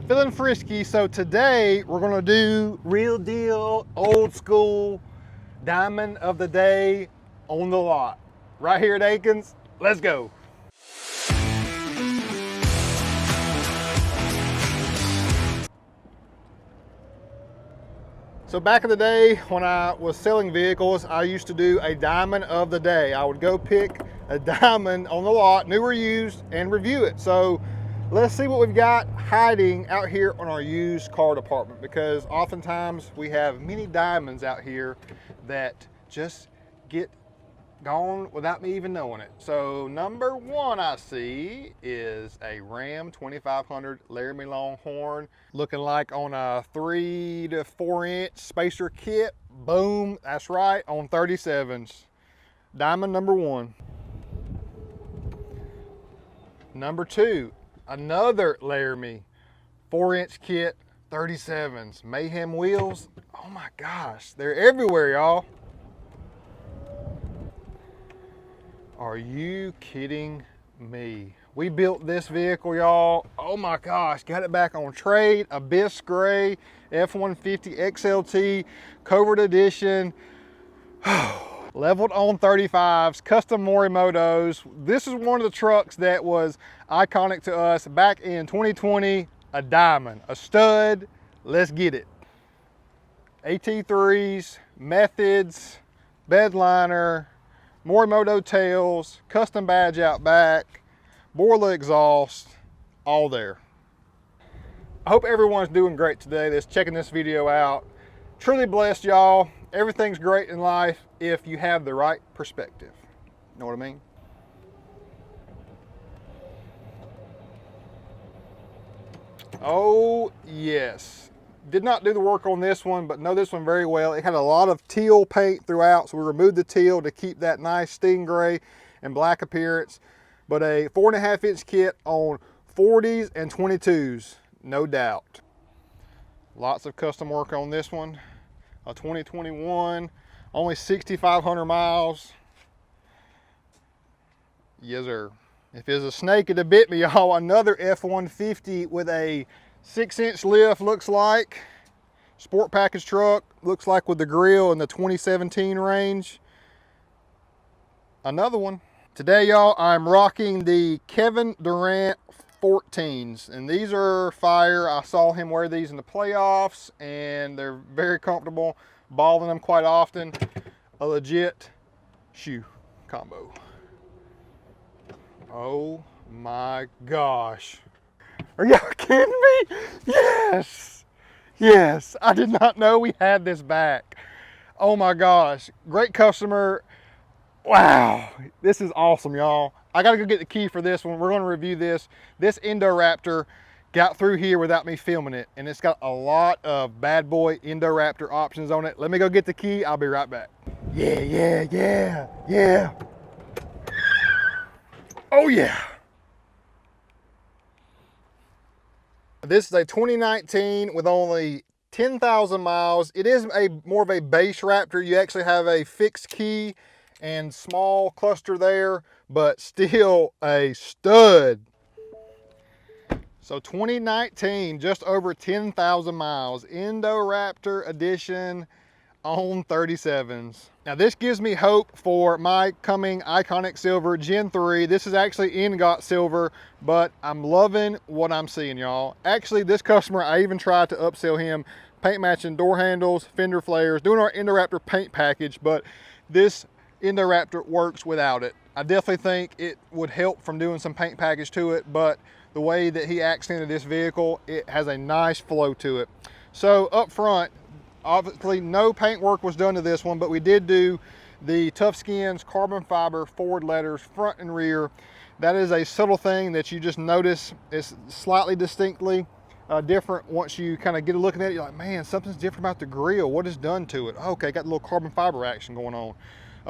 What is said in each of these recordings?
Feeling frisky, so today we're gonna do real deal, old school, diamond of the day on the lot. Right here at Akins, let's go. So back in the day when I was selling vehicles, I used to do a diamond of the day. I would go pick a diamond on the lot, new or used, and review it. So let's see what we've got hiding out here on our used car department, because oftentimes we have many diamonds out here that just get gone without me even knowing it. So number one I see is a Ram 2500 Laramie Longhorn, looking like on a 3 to 4 inch spacer kit. Boom, that's right, on 37s. Diamond number one. Number two, another Laramie 4-inch kit, 37s, Mayhem wheels. Oh my gosh, they're everywhere, y'all. Are you kidding me? We built this vehicle, y'all. Oh my gosh, got it back on trade, Abyss Gray, F-150 XLT, Covert Edition. Leveled on 35s, custom Morimotos. This is one of the trucks that was iconic to us back in 2020. A diamond, a stud, let's get it. AT3s, methods, bed liner, Morimoto tails, custom badge out back, Borla exhaust, all there. I hope everyone's doing great today that's checking this video out. Truly blessed, y'all. Everything's great in life if you have the right perspective. Know what I mean? Oh, yes. Did not do the work on this one, but know this one very well. It had a lot of teal paint throughout, so we removed the teal to keep that nice stingray and black appearance. But a 4.5 inch kit on 40s and 22s, no doubt. Lots of custom work on this one. A 2021, only 6,500 miles. Yes, sir. If it's a snake, it'd bit me, y'all. Another F-150 with a 6-inch lift, looks like. Sport package truck, looks like, with the grill in the 2017 range. Another one. Today, y'all, I'm rocking the Kevin Durant 14s, and these are fire. I saw him wear these in the playoffs, and they're very comfortable. Balling them quite often. A legit shoe combo. Oh my gosh. Are y'all kidding me? Yes, yes. I did not know we had this back. Oh my gosh, great customer. Wow, this is awesome, y'all. I gotta go get the key for this one. We're gonna review this. This Indoraptor got through here without me filming it, and it's got a lot of bad boy Indoraptor options on it. Let me go get the key, I'll be right back. Yeah, yeah, yeah, yeah. Oh yeah. This is a 2019 with only 10,000 miles. It is more of a base Raptor. You actually have a fixed key and small cluster there, but still a stud. So 2019, just over 10,000 miles, Indoraptor edition on 37s. Now this gives me hope for my coming Iconic Silver Gen 3. This is actually ingot silver, but I'm loving what I'm seeing, y'all. Actually, this customer, I even tried to upsell him paint matching door handles, fender flares, doing our Indoraptor paint package, but this Indoraptor works without it. I definitely think it would help from doing some paint package to it, but the way that he accented this vehicle, it has a nice flow to it. So up front, obviously no paint work was done to this one, but we did do the Tough Skins carbon fiber forward letters front and rear. That is a subtle thing that you just notice. It's slightly distinctly different once you kind of get a look at it. You're like, man, something's different about the grill. What is done to it? Okay, got a little carbon fiber action going on.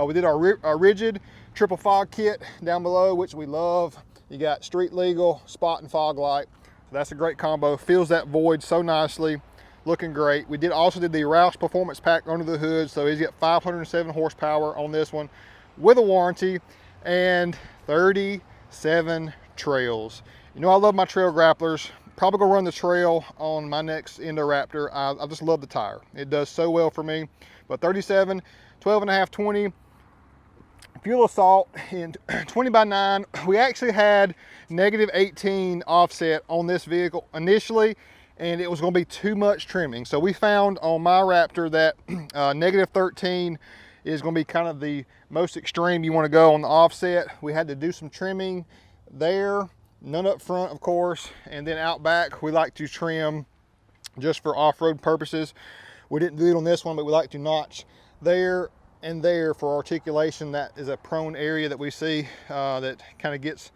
We did our rigid triple fog kit down below, which we love. You got street legal, spot and fog light. So that's a great combo. Fills that void so nicely. Looking great. We also did the Roush performance pack under the hood, so he's got 507 horsepower on this one with a warranty and 37 trails. You know I love my trail grapplers. probably gonna run the trail on my next Indoraptor. I just love the tire. It does so well for me. But 37, 12.5, 20, fuel assault in 20x9. We actually had -18 offset on this vehicle initially, and it was gonna be too much trimming. So we found on my Raptor that -13 is gonna be kind of the most extreme you wanna go on the offset. We had to do some trimming there, none up front, of course, and then out back, we like to trim just for off-road purposes. We didn't do it on this one, but we like to notch there and there for articulation. That is a prone area that we see that kind of gets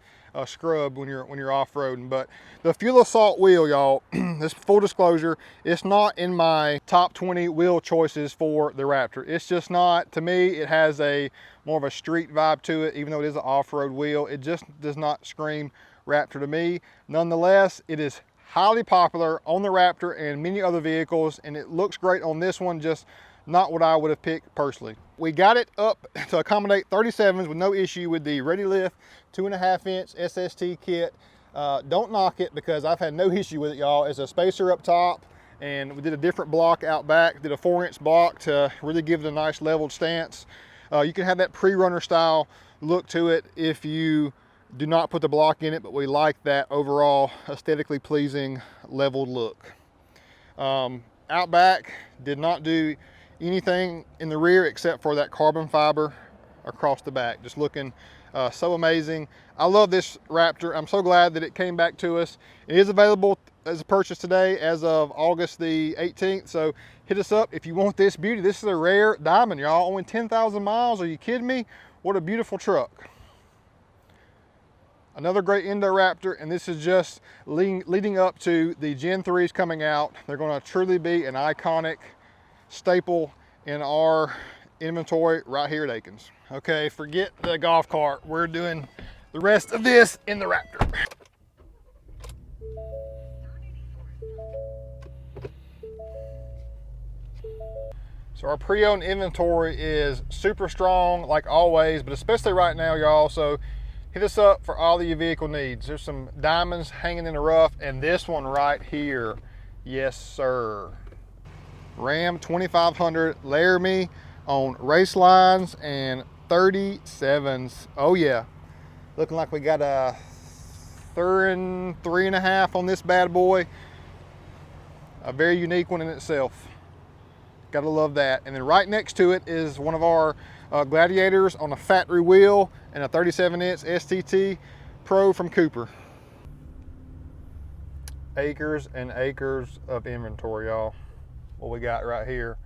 scrubbed when you're off-roading. But the fuel assault wheel, y'all, this full disclosure, it's not in my top 20 wheel choices for the Raptor. It's just not. To me, it has a more of a street vibe to it, even though it is an off-road wheel. It just does not scream Raptor to me. Nonetheless, it is highly popular on the Raptor and many other vehicles, and it looks great on this one, just not what I would have picked personally. We got it up to accommodate 37s with no issue with the Ready Lift 2.5-inch SST kit. Don't knock it, because I've had no issue with it, y'all. It's a spacer up top, and we did a different block out back, did a 4-inch block to really give it a nice leveled stance. You can have that pre-runner style look to it if you do not put the block in it, but we like that overall aesthetically pleasing leveled look. Out back, did not do anything in the rear except for that carbon fiber across the back. Just looking so amazing. I love this Raptor. I'm so glad that it came back to us. It is available as a purchase today as of August the 18th. So hit us up if you want this beauty. This is a rare diamond, y'all. Only 10,000 miles. Are you kidding me? What a beautiful truck. Another great Indoraptor, and this is just leading up to the Gen 3s coming out. They're going to truly be an iconic staple in our inventory right here at Akins. Okay, forget the golf cart. We're doing the rest of this in the Raptor. So our pre-owned inventory is super strong, like always, but especially right now, y'all. So hit us up for all of your vehicle needs. There's some diamonds hanging in the rough, and this one right here, yes sir. Ram 2500 Laramie on race lines and 37s. Oh yeah, looking like we got a 3.5 on this bad boy. A very unique one in itself. Gotta love that. And then right next to it is one of our Gladiators on a factory wheel and a 37-inch STT Pro from Cooper. Acres and acres of inventory, y'all. What we got right here,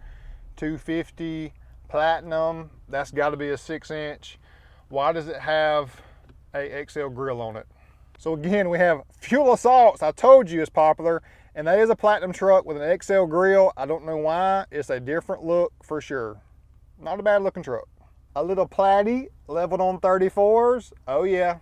250 Platinum. That's got to be a 6-inch. Why does it have a XL grill on it? So again, we have fuel assaults. I told you it's popular, and that is a Platinum truck with an XL grill. I don't know why. It's a different look for sure. Not a bad looking truck. A little Platy leveled on 34s. Oh yeah.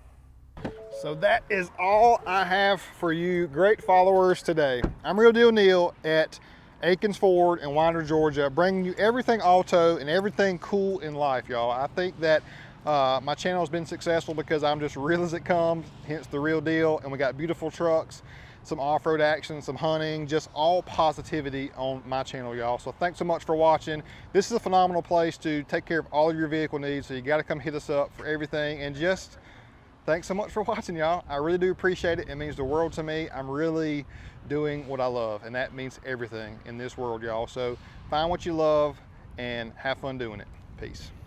So that is all I have for you great followers today. I'm Real Deal Neal at Akins Ford in Winder, Georgia, bringing you everything auto and everything cool in life, y'all. I think that my channel has been successful because I'm just real as it comes, hence the real deal. And we got beautiful trucks, some off-road action, some hunting, just all positivity on my channel, y'all. So thanks so much for watching. This is a phenomenal place to take care of all of your vehicle needs. So you got to come hit us up for everything. And just thanks so much for watching, y'all. I really do appreciate it. It means the world to me. I'm really doing what I love, and that means everything in this world, y'all. So find what you love and have fun doing it. Peace.